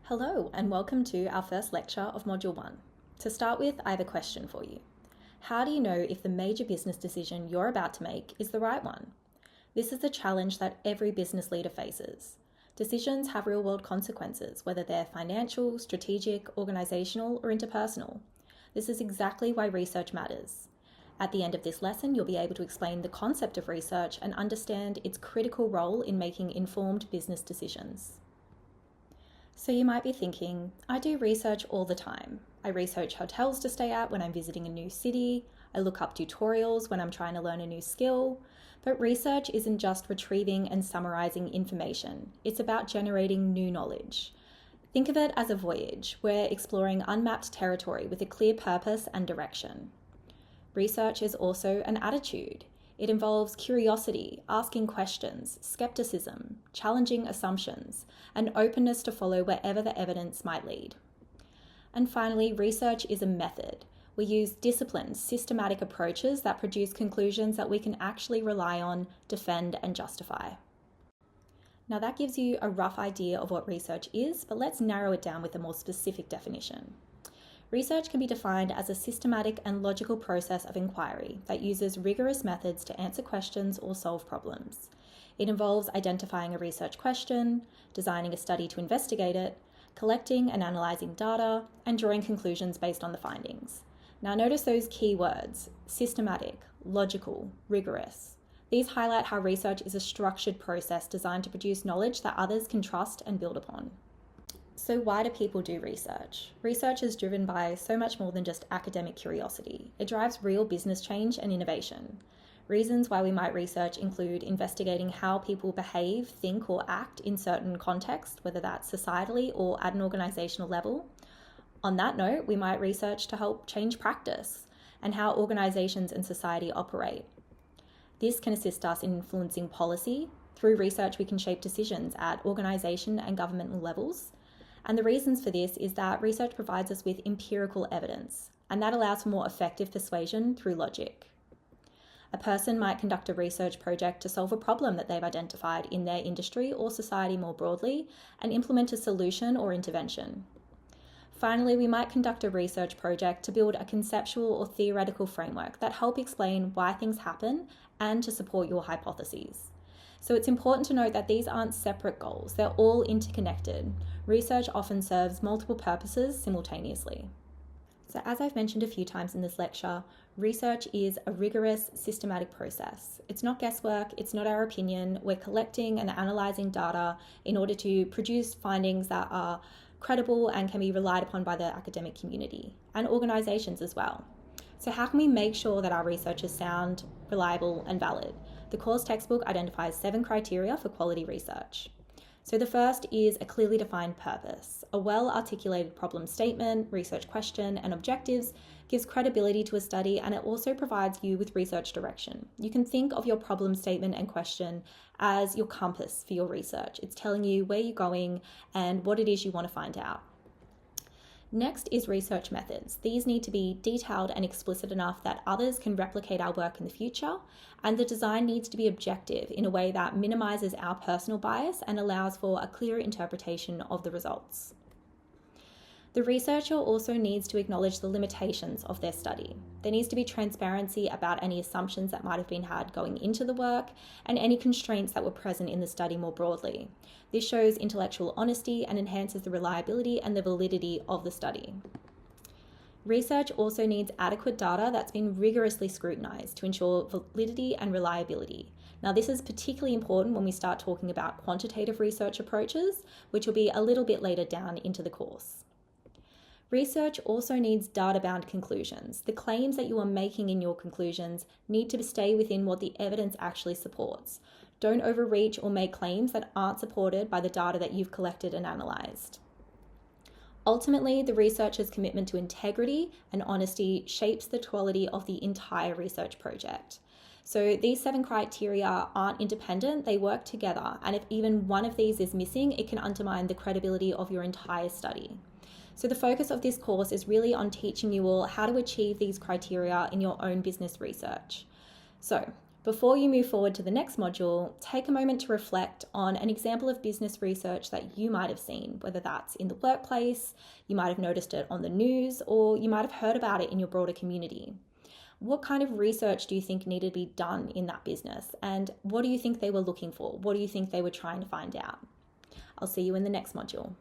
Hello and welcome to our first lecture of Module 1. To start with, I have a question for you. How do you know if the major business decision you're about to make is the right one? This is a challenge that every business leader faces. Decisions have real-world consequences, whether they're financial, strategic, organizational, or interpersonal. This is exactly why research matters. At the end of this lesson, you'll be able to explain the concept of research and understand its critical role in making informed business decisions. So you might be thinking, I do research all the time. I research hotels to stay at when I'm visiting a new city. I look up tutorials when I'm trying to learn a new skill. But research isn't just retrieving and summarizing information. It's about generating new knowledge. Think of it as a voyage. We're exploring unmapped territory with a clear purpose and direction. Research is also an attitude. It involves curiosity, asking questions, skepticism, challenging assumptions, and openness to follow wherever the evidence might lead. And finally, research is a method. We use disciplined, systematic approaches that produce conclusions that we can actually rely on, defend, and justify. Now that gives you a rough idea of what research is, but let's narrow it down with a more specific definition. Research can be defined as a systematic and logical process of inquiry that uses rigorous methods to answer questions or solve problems. It involves identifying a research question, designing a study to investigate it, collecting and analysing data, and drawing conclusions based on the findings. Now notice those key words: systematic, logical, rigorous. These highlight how research is a structured process designed to produce knowledge that others can trust and build upon. So why do people do research? Research is driven by so much more than just academic curiosity. It drives real business change and innovation. Reasons why we might research include investigating how people behave, think, or act in certain contexts, whether that's societally or at an organizational level. On that note, we might research to help change practice and how organizations and society operate. This can assist us in influencing policy. Through research, we can shape decisions at organization and governmental levels. And the reasons for this is that research provides us with empirical evidence, and that allows for more effective persuasion through logic. A person might conduct a research project to solve a problem that they've identified in their industry or society more broadly and implement a solution or intervention. Finally, we might conduct a research project to build a conceptual or theoretical framework that help explain why things happen and to support your hypotheses. So it's important to note that these aren't separate goals, they're all interconnected. Research often serves multiple purposes simultaneously. So as I've mentioned a few times in this lecture, research is a rigorous, systematic process. It's not guesswork, it's not our opinion. We're collecting and analysing data in order to produce findings that are credible and can be relied upon by the academic community and organisations as well. So how can we make sure that our research is sound, reliable, and valid? The course textbook identifies 7 criteria for quality research. So the first is a clearly defined purpose. A well-articulated problem statement, research question, and objectives gives credibility to a study, and it also provides you with research direction. You can think of your problem statement and question as your compass for your research. It's telling you where you're going and what it is you want to find out. Next is research methods. These need to be detailed and explicit enough that others can replicate our work in the future, and the design needs to be objective in a way that minimizes our personal bias and allows for a clear interpretation of the results. The researcher also needs to acknowledge the limitations of their study. There needs to be transparency about any assumptions that might have been had going into the work and any constraints that were present in the study more broadly. This shows intellectual honesty and enhances the reliability and the validity of the study. Research also needs adequate data that's been rigorously scrutinized to ensure validity and reliability. Now, this is particularly important when we start talking about quantitative research approaches, which will be a little bit later down into the course. Research also needs data-bound conclusions. The claims that you are making in your conclusions need to stay within what the evidence actually supports. Don't overreach or make claims that aren't supported by the data that you've collected and analysed. Ultimately, the researcher's commitment to integrity and honesty shapes the quality of the entire research project. So these 7 criteria aren't independent, they work together, and if even one of these is missing, it can undermine the credibility of your entire study. So the focus of this course is really on teaching you all how to achieve these criteria in your own business research. So Before you move forward to the next module, take a moment to reflect on an example of business research that you might have seen, whether that's in the workplace, you might have noticed it on the news, or you might have heard about it in your broader community. What kind of research do you think needed to be done in that business? And what do you think they were looking for? What do you think they were trying to find out? I'll see you in the next module.